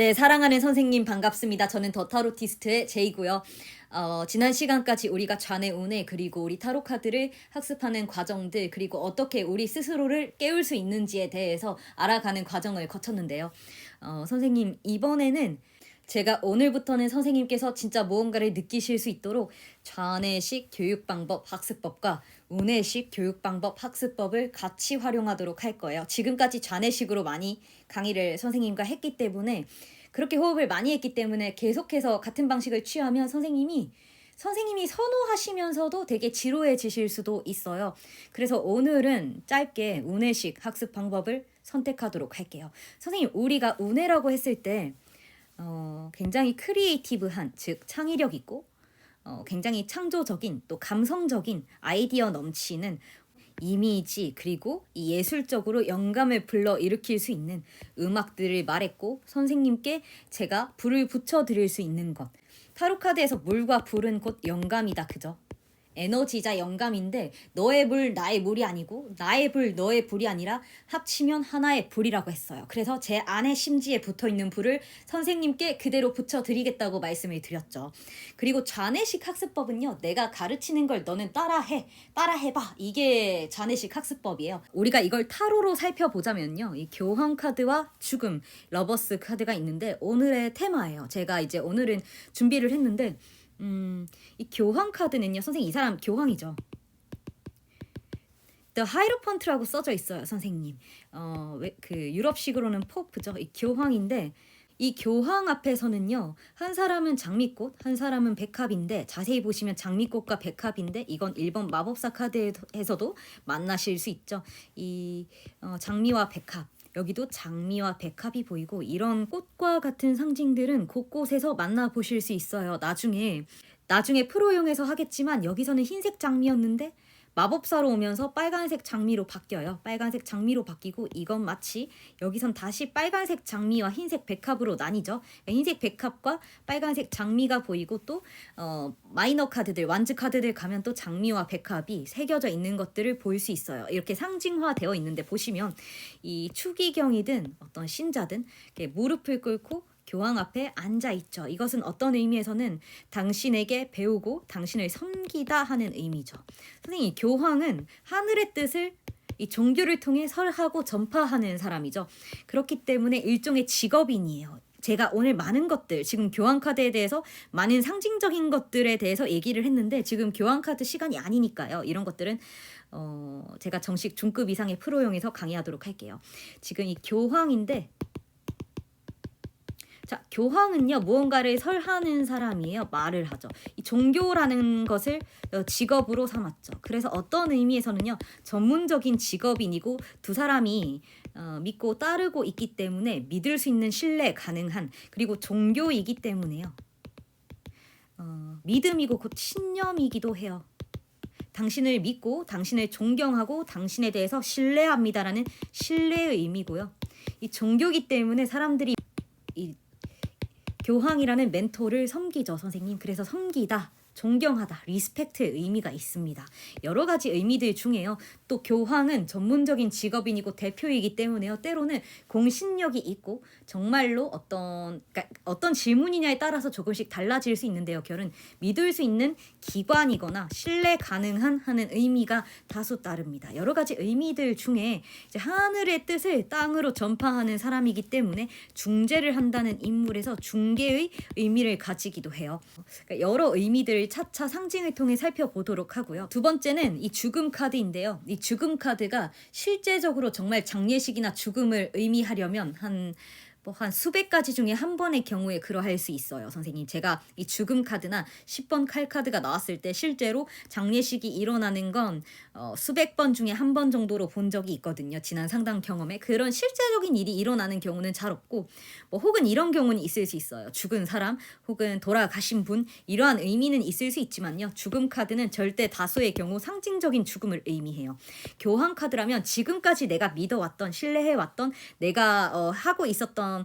네, 사랑하는 선생님 반갑습니다. 저는 더 타로티스트의 제이고요. 지난 시간까지 우리가 좌뇌 우뇌 그리고 우리 타로 카드를 학습하는 과정들 그리고 어떻게 우리 스스로를 깨울 수 있는지에 대해서 알아가는 과정을 거쳤는데요. 선생님 이번에는 제가 오늘부터는 선생님께서 진짜 무언가를 느끼실 수 있도록 좌뇌식 교육방법 학습법과 우뇌식 교육방법 학습법을 같이 활용하도록 할 거예요. 지금까지 좌뇌식으로 많이 강의를 선생님과 했기 때문에 그렇게 호흡을 많이 했기 때문에 계속해서 같은 방식을 취하면 선생님이 선호하시면서도 되게 지루해지실 수도 있어요. 그래서 오늘은 짧게 우뇌식 학습 방법을 선택하도록 할게요. 선생님, 우리가 우뇌라고 했을 때 굉장히 크리에이티브한, 즉 창의력 있고 굉장히 창조적인 또 감성적인 아이디어 넘치는 이미지 그리고 이 예술적으로 영감을 불러일으킬 수 있는 음악들을 말했고 선생님께 제가 불을 붙여드릴 수 있는 것. 타로카드에서 물과 불은 곧 영감이다, 그죠? 에너지자 영감인데 너의 불 나의 물이 아니고 나의 불 너의 불이 아니라 합치면 하나의 불이라고 했어요. 그래서 제 안에 심지에 붙어있는 불을 선생님께 그대로 붙여드리겠다고 말씀을 드렸죠. 그리고 좌뇌식 학습법은요, 내가 가르치는 걸 너는 따라해봐, 이게 좌뇌식 학습법이에요. 우리가 이걸 타로로 살펴보자면요, 이 교황 카드와 죽음 러버스 카드가 있는데 오늘의 테마예요. 제가 이제 오늘은 준비를 했는데 이 교황 카드는요, 선생님 이 사람 교황이죠. The Hierophant라고 써져 있어요, 선생님. 그 유럽식으로는 포프죠. 이 교황인데 이 교황 앞에서는요, 한 사람은 장미꽃, 한 사람은 백합인데 자세히 보시면 장미꽃과 백합인데 이건 1번 마법사 카드에서도 만나실 수 있죠. 이 장미와 백합. 여기도 장미와 백합이 보이고 이런 꽃과 같은 상징들은 곳곳에서 만나보실 수 있어요. 나중에 프로용에서 하겠지만 여기서는 흰색 장미였는데 마법사로 오면서 빨간색 장미로 바뀌어요. 빨간색 장미로 바뀌고 이건 마치 여기선 다시 빨간색 장미와 흰색 백합으로 나뉘죠. 흰색 백합과 빨간색 장미가 보이고 또 마이너 카드들, 완즈 카드들 가면 또 장미와 백합이 새겨져 있는 것들을 볼 수 있어요. 이렇게 상징화되어 있는데 보시면 이 추기경이든 어떤 신자든 이렇게 무릎을 꿇고 교황 앞에 앉아 있죠. 이것은 어떤 의미에서는 당신에게 배우고 당신을 섬기다 하는 의미죠. 선생님, 교황은 하늘의 뜻을 이 종교를 통해 설하고 전파하는 사람이죠. 그렇기 때문에 일종의 직업인이에요. 제가 오늘 많은 것들, 지금 교황 카드에 대해서 많은 상징적인 것들에 대해서 얘기를 했는데 지금 교황 카드 시간이 아니니까요. 이런 것들은 제가 정식 중급 이상의 프로용에서 강의하도록 할게요. 지금 이 교황인데, 자, 교황은요, 무언가를 설하는 사람이에요. 말을 하죠. 이 종교라는 것을 직업으로 삼았죠. 그래서 어떤 의미에서는요, 전문적인 직업인이고 두 사람이 믿고 따르고 있기 때문에 믿을 수 있는 신뢰 가능한, 그리고 종교이기 때문에요. 믿음이고 곧 신념이기도 해요. 당신을 믿고 당신을 존경하고 당신에 대해서 신뢰합니다라는 신뢰의 의미고요. 이 종교이기 때문에 사람들이 이 교황이라는 멘토를 섬기죠, 선생님. 그래서 섬기다, 존경하다, 리스펙트의 의미가 있습니다. 여러 가지 의미들 중에요. 또 교황은 전문적인 직업인이고 대표이기 때문에요. 때로는 공신력이 있고 정말로 어떤 질문이냐에 따라서 조금씩 달라질 수 있는데요. 결은 믿을 수 있는 기관이거나 신뢰 가능한 하는 의미가 다수 따릅니다. 여러 가지 의미들 중에 이제 하늘의 뜻을 땅으로 전파하는 사람이기 때문에 중재를 한다는 인물에서 중개의 의미를 가지기도 해요. 그러니까 여러 의미들을 차차 상징을 통해 살펴보도록 하고요. 두 번째는 이 죽음 카드인데요. 이 죽음 카드가 실제적으로 정말 장례식이나 죽음을 의미하려면 한 수백 가지 중에 한 번의 경우에 그러할 수 있어요, 선생님. 제가 이 죽음 카드나 10번 칼 카드가 나왔을 때 실제로 장례식이 일어나는 건 수백 번 중에 한 번 정도로 본 적이 있거든요. 지난 상담 경험에. 그런 실제적인 일이 일어나는 경우는 잘 없고 혹은 이런 경우는 있을 수 있어요. 죽은 사람 혹은 돌아가신 분, 이러한 의미는 있을 수 있지만요. 죽음 카드는 절대 다수의 경우 상징적인 죽음을 의미해요. 교황 카드라면 지금까지 내가 믿어왔던, 신뢰해왔던, 내가 하고 있었던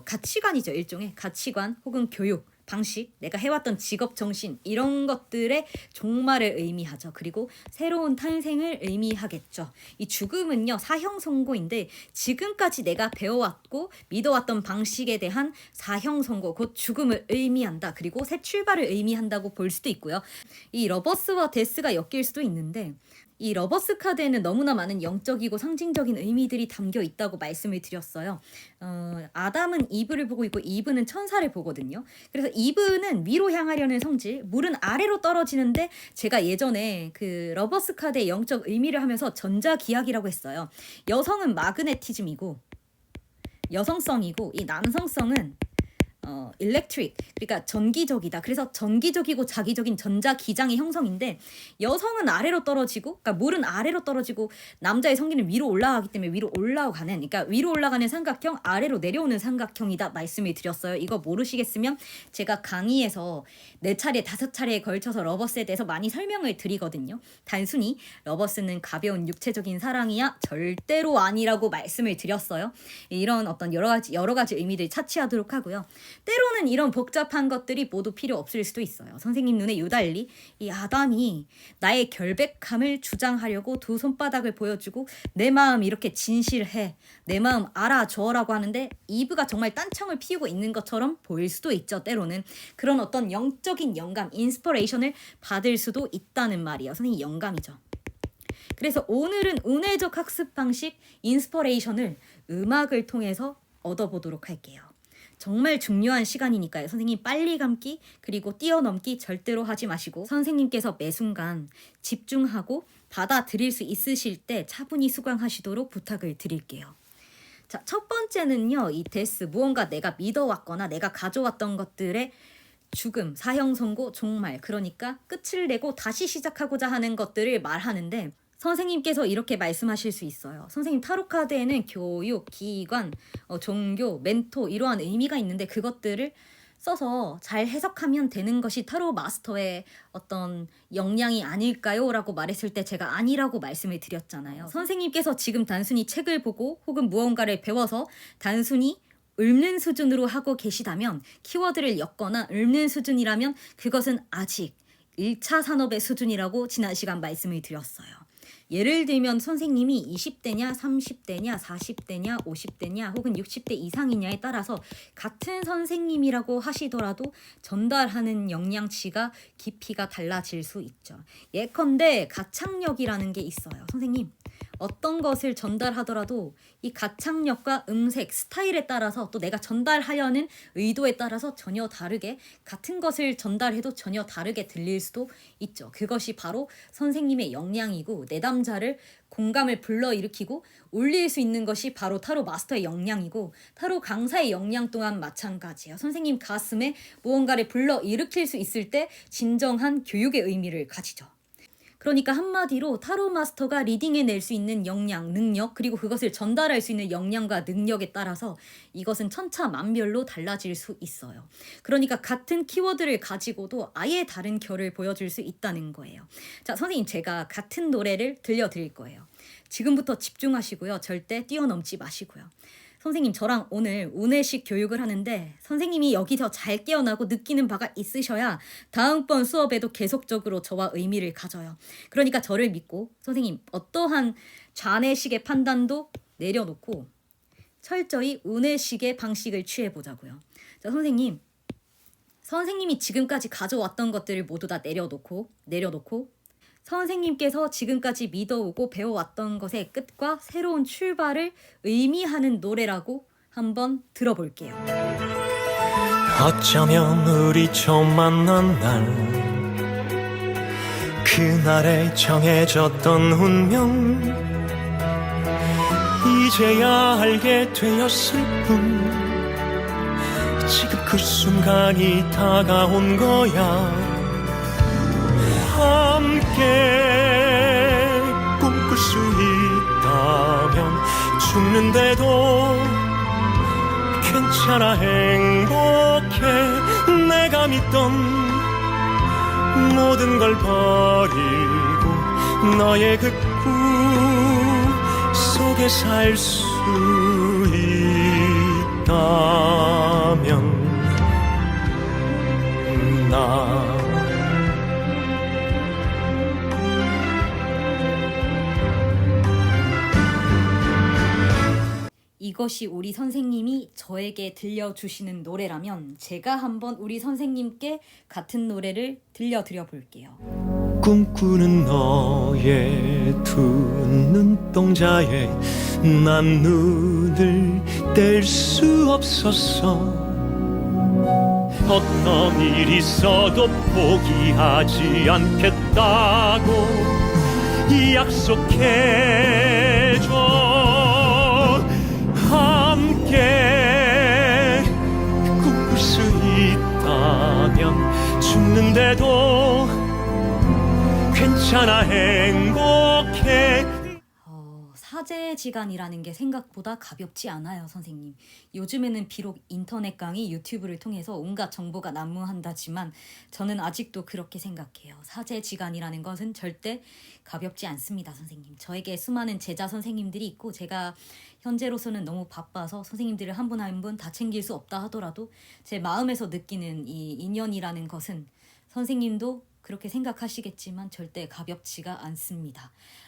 가치관이죠. 일종의 가치관 혹은 교육, 방식, 내가 해왔던 직업 정신 이런 것들의 종말을 의미하죠. 그리고 새로운 탄생을 의미하겠죠. 이 죽음은요 사형 선고인데 지금까지 내가 배워왔고 믿어왔던 방식에 대한 사형 선고, 곧 죽음을 의미한다. 그리고 새 출발을 의미한다고 볼 수도 있고요. 이 러버스와 데스가 엮일 수도 있는데 이 러버스 카드에는 너무나 많은 영적이고 상징적인 의미들이 담겨 있다고 말씀을 드렸어요. 아담은 이브를 보고 있고 이브는 천사를 보거든요. 그래서 이브는 위로 향하려는 성질, 물은 아래로 떨어지는데 제가 예전에 그 러버스 카드의 영적 의미를 하면서 전자기학이라고 했어요. 여성은 마그네티즘이고 여성성이고 이 남성성은 일렉트릭, 그러니까 전기적이다. 그래서 전기적이고 자기적인 전자기장의 형성인데 여성은 아래로 떨어지고, 그러니까 물은 아래로 떨어지고 남자의 성기는 위로 올라가기 때문에 위로 올라가는, 그러니까 위로 올라가는 삼각형, 아래로 내려오는 삼각형이다 말씀을 드렸어요. 이거 모르시겠으면 제가 강의에서 4차례 5차례에 걸쳐서 러버스에 대해서 많이 설명을 드리거든요. 단순히 러버스는 가벼운 육체적인 사랑이야 절대로 아니라고 말씀을 드렸어요. 이런 어떤 여러 가지 의미들 차치하도록 하고요. 때로는 이런 복잡한 것들이 모두 필요 없을 수도 있어요. 선생님 눈에 유달리 이 아담이 나의 결백함을 주장하려고 두 손바닥을 보여주고 내 마음 이렇게 진실해, 내 마음 알아줘라고 하는데 이브가 정말 딴청을 피우고 있는 것처럼 보일 수도 있죠. 때로는 그런 어떤 영적인 영감, 인스퍼레이션을 받을 수도 있다는 말이에요. 선생님 영감이죠. 그래서 오늘은 운해적 학습 방식 인스퍼레이션을 음악을 통해서 얻어보도록 할게요. 정말 중요한 시간이니까요. 선생님 빨리 감기 그리고 뛰어넘기 절대로 하지 마시고 선생님께서 매 순간 집중하고 받아들일 수 있으실 때 차분히 수강하시도록 부탁을 드릴게요. 자, 첫 번째는요. 이 데스, 무언가 내가 믿어왔거나 내가 가져왔던 것들의 죽음, 사형 선고, 종말, 그러니까 끝을 내고 다시 시작하고자 하는 것들을 말하는데 선생님께서 이렇게 말씀하실 수 있어요. 선생님 타로 카드에는 교육, 기관, 종교, 멘토 이러한 의미가 있는데 그것들을 써서 잘 해석하면 되는 것이 타로 마스터의 어떤 역량이 아닐까요? 라고 말했을 때 제가 아니라고 말씀을 드렸잖아요. 선생님께서 지금 단순히 책을 보고 혹은 무언가를 배워서 단순히 읊는 수준으로 하고 계시다면, 키워드를 엮거나 읊는 수준이라면 그것은 아직 1차 산업의 수준이라고 지난 시간 말씀을 드렸어요. 예를 들면 선생님이 20대냐 30대냐 40대냐 50대냐 혹은 60대 이상이냐에 따라서 같은 선생님이라고 하시더라도 전달하는 역량치가 깊이가 달라질 수 있죠. 예컨대 가창력이라는 게 있어요. 선생님 어떤 것을 전달하더라도 이 가창력과 음색, 스타일에 따라서 또 내가 전달하려는 의도에 따라서 전혀 다르게, 같은 것을 전달해도 전혀 다르게 들릴 수도 있죠. 그것이 바로 선생님의 역량이고 내담자를 공감을 불러일으키고 올릴 수 있는 것이 바로 타로 마스터의 역량이고 타로 강사의 역량 또한 마찬가지예요. 선생님 가슴에 무언가를 불러일으킬 수 있을 때 진정한 교육의 의미를 가지죠. 그러니까 한마디로 타로 마스터가 리딩해낼 수 있는 역량, 능력, 그리고 그것을 전달할 수 있는 역량과 능력에 따라서 이것은 천차만별로 달라질 수 있어요. 그러니까 같은 키워드를 가지고도 아예 다른 결을 보여줄 수 있다는 거예요. 자, 선생님 제가 같은 노래를 들려드릴 거예요. 지금부터 집중하시고요. 절대 뛰어넘지 마시고요. 선생님 저랑 오늘 운해식 교육을 하는데 선생님이 여기서 잘 깨어나고 느끼는 바가 있으셔야 다음번 수업에도 계속적으로 저와 의미를 가져요. 그러니까 저를 믿고 선생님 어떠한 좌뇌식의 판단도 내려놓고 철저히 운해식의 방식을 취해보자고요. 자, 선생님이 지금까지 가져왔던 것들을 모두 다 내려놓고 선생님께서 지금까지 믿어오고 배워왔던 것의 끝과 새로운 출발을 의미하는 노래라고 한번 들어볼게요. 어쩌면 우리 처음 만난 날, 그날에 정해졌던 운명, 이제야 알게 되었을 뿐 지금 그 순간이 다가온 거야. 함께 꿈꿀 수 있다면 죽는데도 괜찮아, 행복해. 내가 믿던 모든 걸 버리고 너의 그 꿈 속에 살 수 있다면 나 이것이 우리 선생님이 저에게 들려주시는 노래라면 제가 한번 우리 선생님께 같은 노래를 들려드려 볼게요. 꿈꾸는 너의 두 눈동자에 난 눈을 뗄 수 없었어. 어떤 일이 있어도 포기하지 않겠다고 약속해줘. 함께 꿈꿀 수 있다면 죽는데도 괜찮아 행복해. 사제지간이라는 게 생각보다 가볍지 않아요, 선생님. 요즘에는 비록 인터넷 강의, 유튜브를 통해서 온갖 정보가 난무한다지만 저는 아직도 그렇게 생각해요. 사제지간이라는 것은 절대 가볍지 않습니다, 선생님. 저에게 수많은 제자 선생님들이 있고 제가 현재로서는 너무 바빠서 선생님들을 한 분 한 분 다 챙길 수 없다 하더라도 제 마음에서 느끼는 이 인연이라는 것은 선생님도 그렇게 생각하시겠지만 절대 가볍지가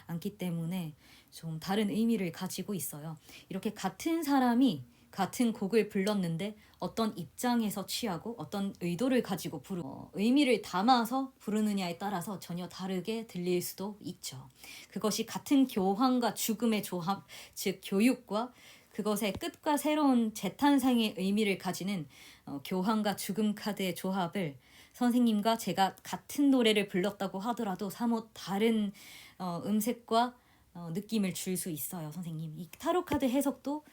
않기 때문에 좀 다른 의미를 가지고 있어요. 이렇게 같은 사람이 같은 곡을 불렀는데 어떤 입장에서 취하고 어떤 의도를 가지고 의미를 담아서 부르느냐에 따라서 전혀 다르게 들릴 수도 있죠. 그것이 같은 교환과 죽음의 조합, 즉 교육과 그것의 끝과 새로운 재탄생의 의미를 가지는 교환과 죽음 카드의 조합을 선생님과 제가 같은 노래를 불렀다고 하더라도 사뭇 다른 음색과 느낌을 줄 수 있어요, 선생님. 이 타로 카드 해석도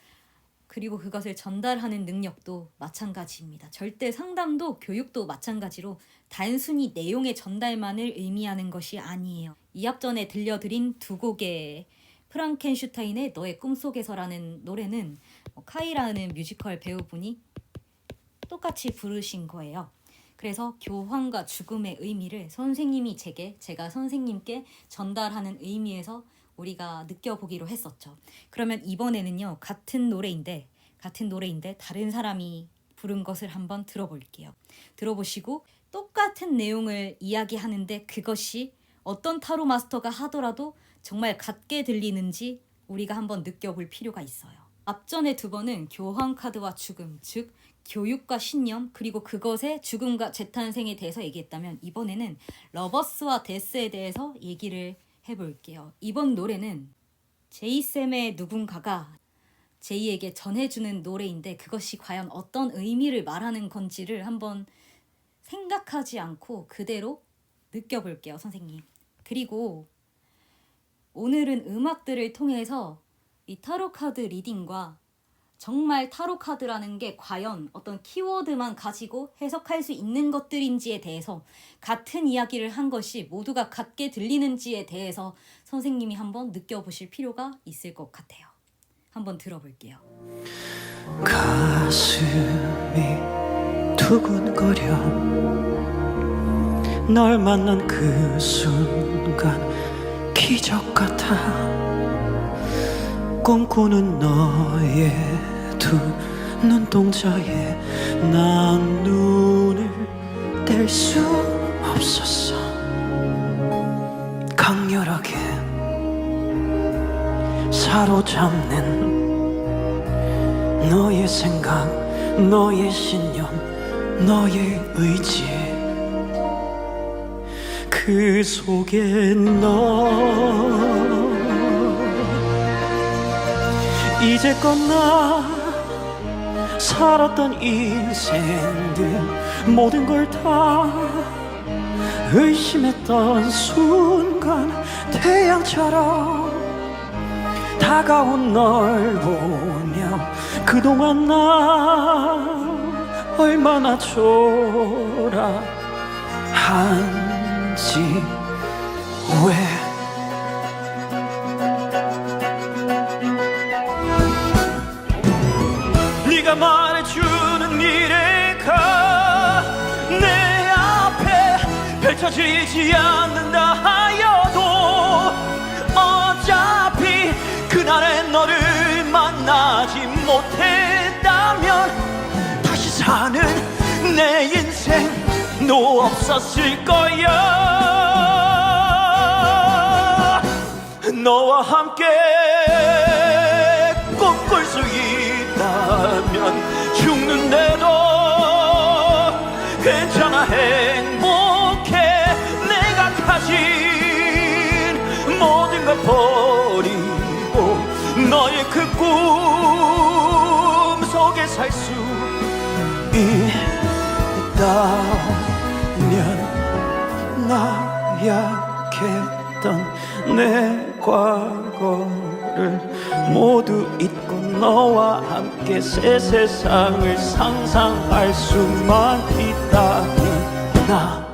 그리고 그것을 전달하는 능력도 마찬가지입니다. 절대 상담도 교육도 마찬가지로 단순히 내용의 전달만을 의미하는 것이 아니에요. 이 앞전에 들려드린 두 곡의 프랑켄슈타인의 너의 꿈속에서라는 노래는 카이라는 뮤지컬 배우분이 똑같이 부르신 거예요. 그래서 교환과 죽음의 의미를 선생님이 제가 선생님께 전달하는 의미에서 우리가 느껴보기로 했었죠. 그러면 이번에는요, 같은 노래인데 다른 사람이 부른 것을 한번 들어볼게요. 들어보시고 똑같은 내용을 이야기하는데 그것이 어떤 타로 마스터가 하더라도 정말 같게 들리는지 우리가 한번 느껴볼 필요가 있어요. 앞전에 두 번은 교환 카드와 죽음, 즉 교육과 신념, 그리고 그것의 죽음과 재탄생에 대해서 얘기했다면 이번에는 러버스와 데스에 대해서 얘기를 해볼게요. 이번 노래는 제이쌤의 누군가가 제이에게 전해주는 노래인데 그것이 과연 어떤 의미를 말하는 건지를 한번 생각하지 않고 그대로 느껴볼게요, 선생님. 그리고 오늘은 음악들을 통해서 이 타로 카드 리딩과 정말 타로 카드라는 게 과연 어떤 키워드만 가지고 해석할 수 있는 것들인지에 대해서 같은 이야기를 한 것이 모두가 같게 들리는지에 대해서 선생님이 한번 느껴보실 필요가 있을 것 같아요. 한번 들어볼게요. 가슴이 두근거려 널 만난 그 순간 기적 같아 꿈꾸는 너의 두 눈동자에 난 눈을 뗄 수 없었어. 강렬하게 사로잡는 너의 생각, 너의 신념, 너의 의지, 그 속에 너 이제껏 나 살았던 인생들 모든 걸 다 의심했던 순간 태양처럼 다가온 널 보며 그동안 나 얼마나 초라한지 왜 네가 말해주는 미래가 내 앞에 펼쳐지지 않는다 하여도 어차피 그날의 너를 만나지 못했다면 다시 사는 내 인생 너 없었을 거야. 너와 함께 꿈꿀 수 있다면 죽는데도 괜찮아 행복해. 내가 가진 모든 걸 버리고 너의 그 꿈 속에 살 수 있다면 나 약했던 내 과거를 모두 잊고 너와 함께 새 세상을 상상할 수만 있다면 나